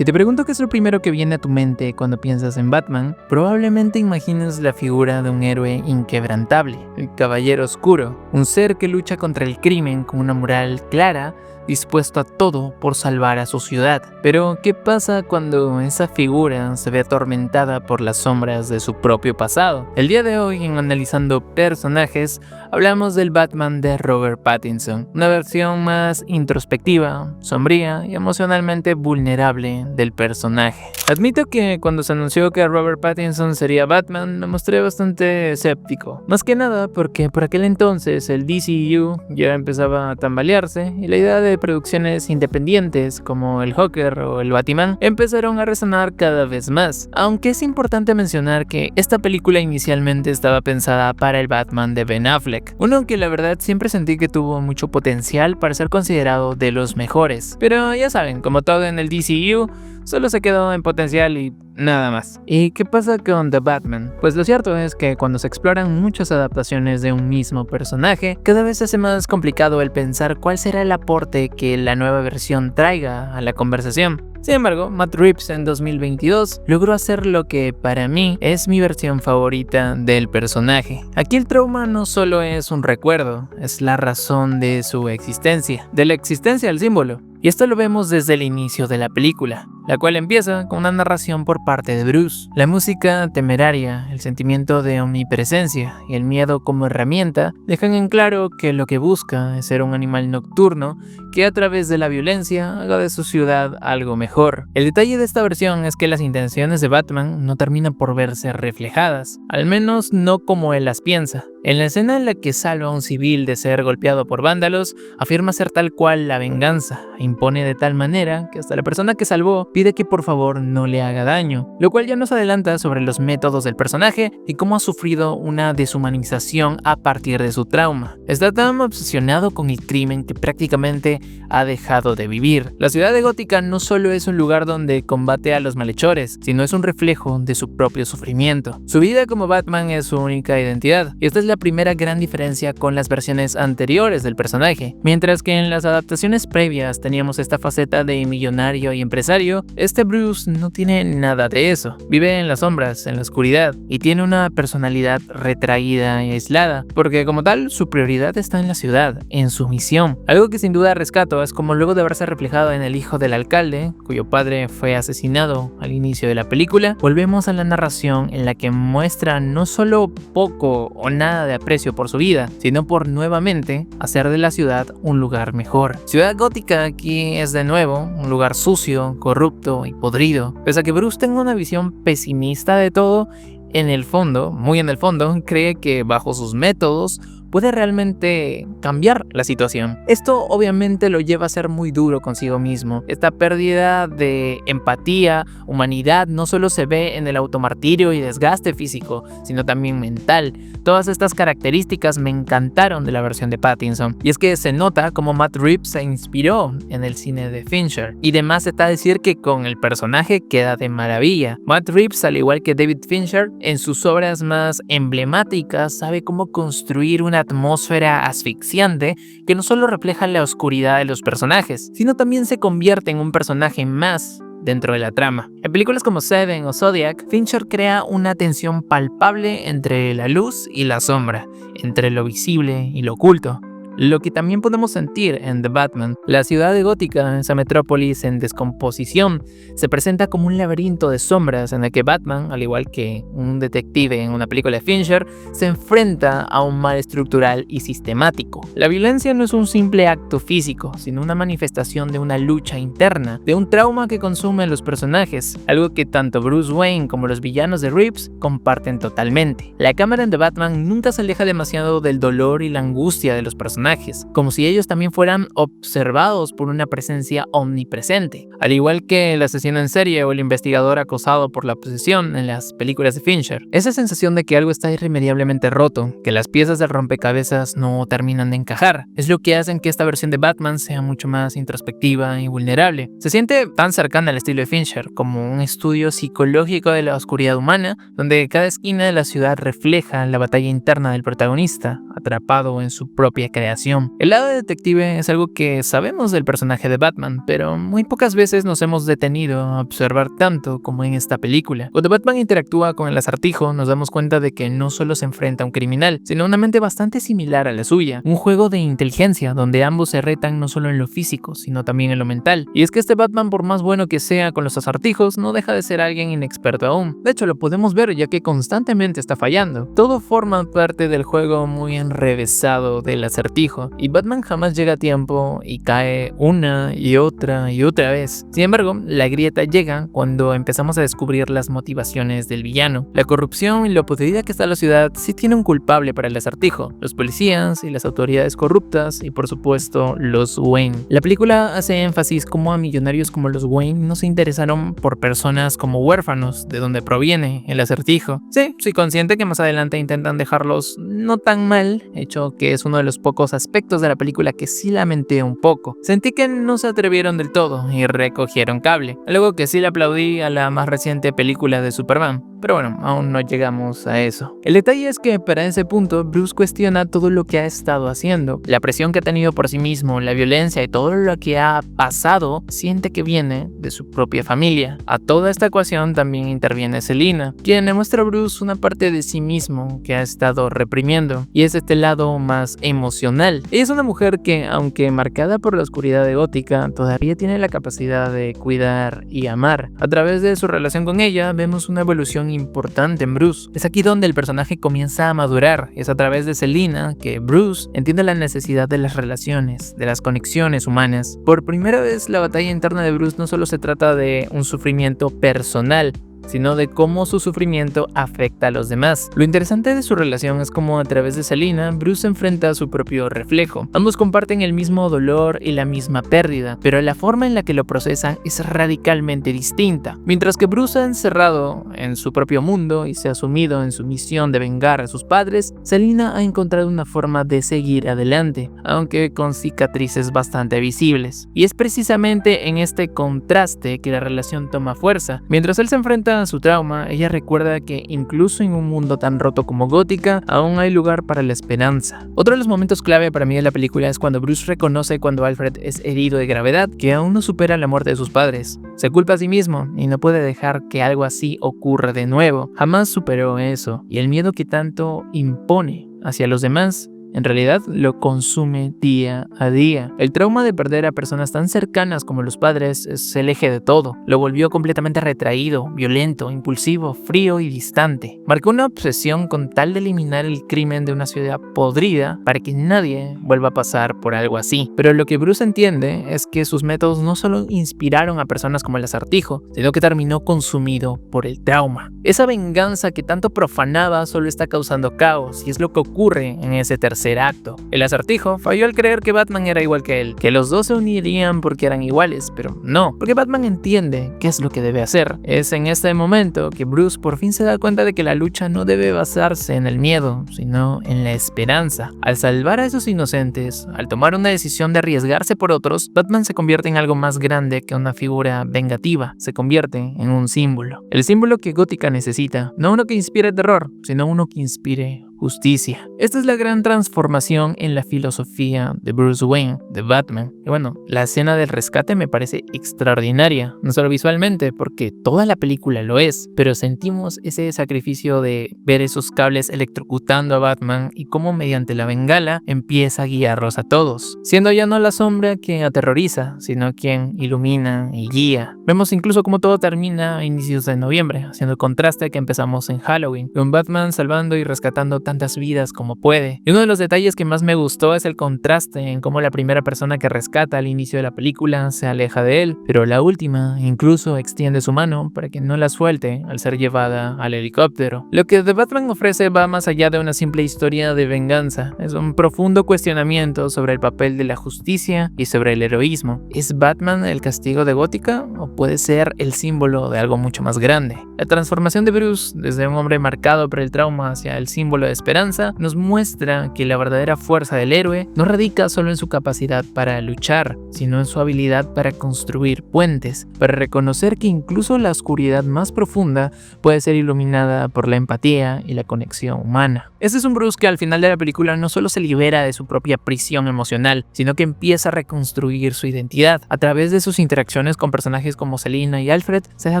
Si te pregunto qué es lo primero que viene a tu mente cuando piensas en Batman, probablemente imagines la figura de un héroe inquebrantable, el Caballero Oscuro, un ser que lucha contra el crimen con una moral clara, dispuesto a todo por salvar a su ciudad. Pero, ¿qué pasa cuando esa figura se ve atormentada por las sombras de su propio pasado? El día de hoy, en Analizando Personajes, hablamos del Batman de Robert Pattinson, una versión más introspectiva, sombría y emocionalmente vulnerable del personaje. Admito que cuando se anunció que Robert Pattinson sería Batman, me mostré bastante escéptico, más que nada porque por aquel entonces el DCU ya empezaba a tambalearse y la idea de producciones independientes como el Joker o el Batman empezaron a resonar cada vez más, aunque es importante mencionar que esta película inicialmente estaba pensada para el Batman de Ben Affleck, uno que la verdad siempre sentí que tuvo mucho potencial para ser considerado de los mejores, pero ya saben, como todo en el DCU, solo se quedó en potencial y nada más. ¿Y qué pasa con The Batman? Pues lo cierto es que cuando se exploran muchas adaptaciones de un mismo personaje, cada vez se hace más complicado el pensar cuál será el aporte que la nueva versión traiga a la conversación. Sin embargo, Matt Reeves en 2022 logró hacer lo que para mí es mi versión favorita del personaje. Aquí el trauma no solo es un recuerdo, es la razón de su existencia, de la existencia del símbolo. Y esto lo vemos desde el inicio de la película, la cual empieza con una narración por parte de Bruce. La música temeraria, el sentimiento de omnipresencia y el miedo como herramienta dejan en claro que lo que busca es ser un animal nocturno que a través de la violencia haga de su ciudad algo mejor. El detalle de esta versión es que las intenciones de Batman no terminan por verse reflejadas, al menos no como él las piensa. En la escena en la que salva a un civil de ser golpeado por vándalos, afirma ser tal cual la venganza, e impone de tal manera que hasta la persona que salvó pide que por favor no le haga daño, lo cual ya nos adelanta sobre los métodos del personaje y cómo ha sufrido una deshumanización a partir de su trauma. Está tan obsesionado con el crimen que prácticamente ha dejado de vivir. La ciudad de Gótica no solo es un lugar donde combate a los malhechores, sino es un reflejo de su propio sufrimiento. Su vida como Batman es su única identidad, y esta es la primera gran diferencia con las versiones anteriores del personaje. Mientras que en las adaptaciones previas teníamos esta faceta de millonario y empresario, este Bruce no tiene nada de eso. Vive en las sombras, en la oscuridad, y tiene una personalidad retraída y aislada, porque como tal, su prioridad está en la ciudad, en su misión. Algo que sin duda rescato es como luego de haberse reflejado en el hijo del alcalde, cuyo padre fue asesinado al inicio de la película, volvemos a la narración en la que muestra no solo poco o nada de aprecio por su vida, sino por nuevamente hacer de la ciudad un lugar mejor. Ciudad Gótica aquí es de nuevo un lugar sucio, corrupto y podrido. Pese a que Bruce tenga una visión pesimista de todo, en el fondo, muy en el fondo, cree que bajo sus métodos puede realmente cambiar la situación. Esto obviamente lo lleva a ser muy duro consigo mismo. Esta pérdida de empatía, humanidad, no solo se ve en el automartirio y desgaste físico, sino también mental. Todas estas características me encantaron de la versión de Pattinson. Y es que se nota como Matt Reeves se inspiró en el cine de Fincher. Y de más está decir que con el personaje queda de maravilla. Matt Reeves, al igual que David Fincher, en sus obras más emblemáticas sabe cómo construir una atmósfera asfixiante que no solo refleja la oscuridad de los personajes, sino también se convierte en un personaje más dentro de la trama. En películas como Seven o Zodiac, Fincher crea una tensión palpable entre la luz y la sombra, entre lo visible y lo oculto. Lo que también podemos sentir en The Batman. La ciudad de Gótica, esa metrópolis en descomposición, se presenta como un laberinto de sombras en el que Batman, al igual que un detective en una película de Fincher, se enfrenta a un mal estructural y sistemático. La violencia no es un simple acto físico, sino una manifestación de una lucha interna, de un trauma que consume a los personajes, algo que tanto Bruce Wayne como los villanos de Reeves comparten totalmente. La cámara en The Batman nunca se aleja demasiado del dolor y la angustia de los personajes, como si ellos también fueran observados por una presencia omnipresente, al igual que el asesino en serie o el investigador acosado por la posesión en las películas de Fincher. Esa sensación de que algo está irremediablemente roto, que las piezas del rompecabezas no terminan de encajar, es lo que hace que esta versión de Batman sea mucho más introspectiva y vulnerable. Se siente tan cercana al estilo de Fincher, como un estudio psicológico de la oscuridad humana, donde cada esquina de la ciudad refleja la batalla interna del protagonista, atrapado en su propia creación. recreación. El lado de detective es algo que sabemos del personaje de Batman, pero muy pocas veces nos hemos detenido a observar tanto como en esta película. Cuando Batman interactúa con el Acertijo, nos damos cuenta de que no solo se enfrenta a un criminal, sino a una mente bastante similar a la suya. Un juego de inteligencia donde ambos se retan no solo en lo físico, sino también en lo mental. Y es que este Batman, por más bueno que sea con los acertijos, no deja de ser alguien inexperto aún. De hecho, lo podemos ver ya que constantemente está fallando. Todo forma parte del juego muy enrevesado del Acertijo, y Batman jamás llega a tiempo y cae una y otra vez. Sin embargo, la grieta llega cuando empezamos a descubrir las motivaciones del villano. La corrupción y lo podrida que está la ciudad sí tiene un culpable para el Acertijo: los policías y las autoridades corruptas, y por supuesto los Wayne. La película hace énfasis como a millonarios como los Wayne no se interesaron por personas como huérfanos, de donde proviene el Acertijo. Sí, soy consciente que más adelante intentan dejarlos no tan mal, hecho que es uno de los pocos aspectos de la película que sí lamenté un poco. Sentí que no se atrevieron del todo y recogieron cable, algo que sí le aplaudí a la más reciente película de Superman. Pero bueno, aún no llegamos a eso. El detalle es que para ese punto Bruce cuestiona todo lo que ha estado haciendo. La presión que ha tenido por sí mismo, la violencia y todo lo que ha pasado, siente que viene de su propia familia. A toda esta ecuación también interviene Selina, quien le muestra a Bruce una parte de sí mismo que ha estado reprimiendo, y es este lado más emocional. Ella es una mujer que, aunque marcada por la oscuridad de Gótica, todavía tiene la capacidad de cuidar y amar. A través de su relación con ella, vemos una evolución importante en Bruce. Es aquí donde el personaje comienza a madurar. Es a través de Selina que Bruce entiende la necesidad de las relaciones, de las conexiones humanas. Por primera vez, la batalla interna de Bruce no solo se trata de un sufrimiento personal, sino de cómo su sufrimiento afecta a los demás. Lo interesante de su relación es cómo a través de Selina, Bruce se enfrenta a su propio reflejo. Ambos comparten el mismo dolor y la misma pérdida, pero la forma en la que lo procesa es radicalmente distinta. Mientras que Bruce se ha encerrado en su propio mundo y se ha sumido en su misión de vengar a sus padres, Selina ha encontrado una forma de seguir adelante, aunque con cicatrices bastante visibles. Y es precisamente en este contraste que la relación toma fuerza. Mientras él se enfrenta a su trauma, ella recuerda que incluso en un mundo tan roto como Gótica, aún hay lugar para la esperanza. Otro de los momentos clave para mí de la película es cuando Bruce reconoce cuando Alfred es herido de gravedad, que aún no supera la muerte de sus padres. Se culpa a sí mismo y no puede dejar que algo así ocurra de nuevo. Jamás superó eso, y el miedo que tanto impone hacia los demás en realidad lo consume día a día. El trauma de perder a personas tan cercanas como los padres es el eje de todo. Lo volvió completamente retraído, violento, impulsivo, frío y distante. Marcó una obsesión con tal de eliminar el crimen de una ciudad podrida para que nadie vuelva a pasar por algo así. Pero lo que Bruce entiende es que sus métodos no solo inspiraron a personas como el Acertijo, sino que terminó consumido por el trauma. Esa venganza que tanto profanaba solo está causando caos, y es lo que ocurre en ese tercer acto. El Acertijo falló al creer que Batman era igual que él, que los dos se unirían porque eran iguales, pero no, porque Batman entiende qué es lo que debe hacer. Es en este momento que Bruce por fin se da cuenta de que la lucha no debe basarse en el miedo, sino en la esperanza. Al salvar a esos inocentes, al tomar una decisión de arriesgarse por otros, Batman se convierte en algo más grande que una figura vengativa, se convierte en un símbolo. El símbolo que Gótica necesita, no uno que inspire terror, sino uno que inspire justicia. Esta es la gran transformación en la filosofía de Bruce Wayne, de Batman. Y bueno, la escena del rescate me parece extraordinaria, no solo visualmente, porque toda la película lo es, pero sentimos ese sacrificio de ver esos cables electrocutando a Batman y cómo mediante la bengala empieza a guiarlos a todos, siendo ya no la sombra que aterroriza, sino quien ilumina y guía. Vemos incluso cómo todo termina a inicios de noviembre, haciendo contraste que empezamos en Halloween, con Batman salvando y rescatando tantas vidas como puede. Y uno de los detalles que más me gustó es el contraste en cómo la primera persona que rescata al inicio de la película se aleja de él, pero la última incluso extiende su mano para que no la suelte al ser llevada al helicóptero. Lo que The Batman ofrece va más allá de una simple historia de venganza, es un profundo cuestionamiento sobre el papel de la justicia y sobre el heroísmo. ¿Es Batman el castigo de Gótica o puede ser el símbolo de algo mucho más grande? La transformación de Bruce desde un hombre marcado por el trauma hacia el símbolo de esperanza nos muestra que la verdadera fuerza del héroe no radica solo en su capacidad para luchar, sino en su habilidad para construir puentes, para reconocer que incluso la oscuridad más profunda puede ser iluminada por la empatía y la conexión humana. Este es un Bruce que al final de la película no solo se libera de su propia prisión emocional, sino que empieza a reconstruir su identidad. A través de sus interacciones con personajes como Selina y Alfred, se da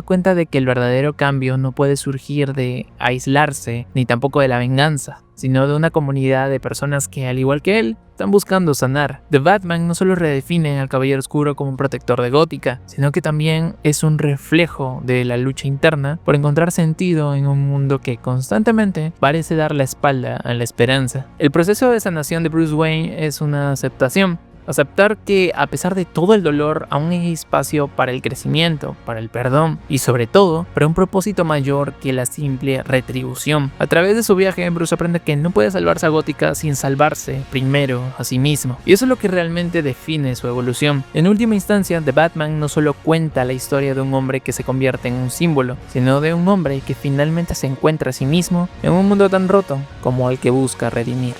cuenta de que el verdadero cambio no puede surgir de aislarse, ni tampoco de la venganza, sino de una comunidad de personas que, al igual que él, están buscando sanar. The Batman no solo redefine al Caballero Oscuro como un protector de Gótica, sino que también es un reflejo de la lucha interna por encontrar sentido en un mundo que constantemente parece dar la espalda a la esperanza. El proceso de sanación de Bruce Wayne es una aceptación. Aceptar que a pesar de todo el dolor aún hay espacio para el crecimiento, para el perdón y sobre todo para un propósito mayor que la simple retribución. A través de su viaje, Bruce aprende que no puede salvarse a Gótica sin salvarse primero a sí mismo. Y eso es lo que realmente define su evolución. En última instancia, The Batman no solo cuenta la historia de un hombre que se convierte en un símbolo, sino de un hombre que finalmente se encuentra a sí mismo en un mundo tan roto como el que busca redimir.